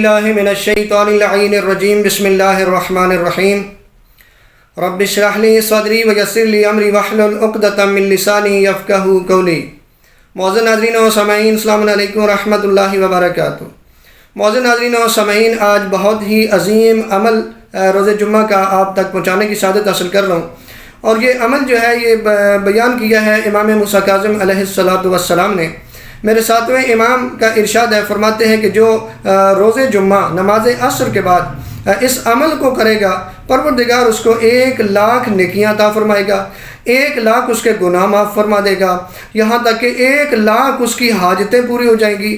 باللہ من الشیطان اللعین الرجیم بسم اللہ الرحمن الرحیم رب اشرح لی صدری ویسر لی امری واحلل عقدۃ من لسانی یفقہوا قولی۔ معزز ناظرین و سامعین، السلام علیکم ورحمۃ اللہ وبرکاتہ۔ معزز ناظرین و سامعین، آج بہت ہی عظیم عمل روز جمعہ کا آپ تک پہنچانے کی سعادت حاصل کر رہا ہوں، اور یہ عمل جو ہے یہ بیان کیا ہے امام موسیٰ کاظم علیہ السلام نے۔ میرے ساتویں امام کا ارشاد ہے، فرماتے ہیں کہ جو روز جمعہ نماز عصر کے بعد اس عمل کو کرے گا، پروردگار اس کو 1,00,000 نیکیاں عطا فرمائے گا، 1,00,000 اس کے گناہ معاف فرما دے گا، یہاں تک کہ 1,00,000 اس کی حاجتیں پوری ہو جائیں گی،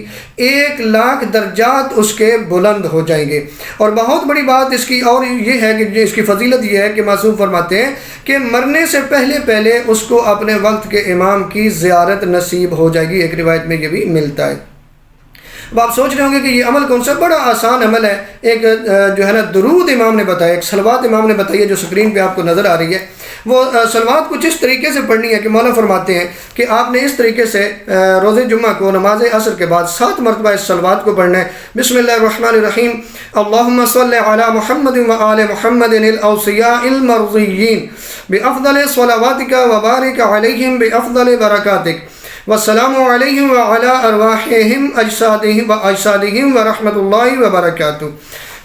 1,00,000 درجات اس کے بلند ہو جائیں گے۔ اور بہت بڑی بات اس کی اور یہ ہے کہ اس کی فضیلت یہ ہے کہ معصوم فرماتے ہیں کہ مرنے سے پہلے اس کو اپنے وقت کے امام کی زیارت نصیب ہو جائے گی۔ ایک روایت میں یہ بھی ملتا ہے۔ اب آپ سوچ رہے ہوں گے کہ یہ عمل کون سا؟ بڑا آسان عمل ہے۔ ایک جو ہے نا درود امام نے بتایا، ایک صلوات امام نے بتائی ہے جو سکرین پہ آپ کو نظر آ رہی ہے۔ وہ صلوات کچھ اس طریقے سے پڑھنی ہے کہ مولا فرماتے ہیں کہ آپ نے اس طریقے سے روز جمعہ کو نماز عصر کے بعد 7 مرتبہ اس صلوات کو پڑھنا ہے۔ بسم اللہ الرحمن الرحیم، اللہم صلی علی محمد وآل محمد الاوصیاء المرضیین بافضل صلواتک وبارک علیہم بافضل برکاتک والسلام علیہم وعلی ارواحہم اجسادہم ورحمۃ اللہ وبرکاتہ۔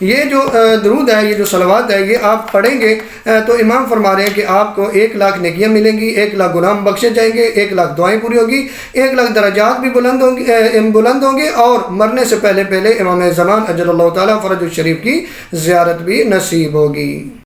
یہ جو درود ہے، یہ جو صلوات ہے، یہ آپ پڑھیں گے تو امام فرما رہے ہیں کہ آپ کو 1,00,000 نیکیاں ملیں گی، 1,00,000 گناہ بخشے جائیں گے، 1,00,000 دعائیں پوری ہوگی، 1,00,000 درجات بھی بلند ہوں گے، اور مرنے سے پہلے امام زمان اجل اللہ تعالیٰ فرج الشریف کی زیارت بھی نصیب ہوگی۔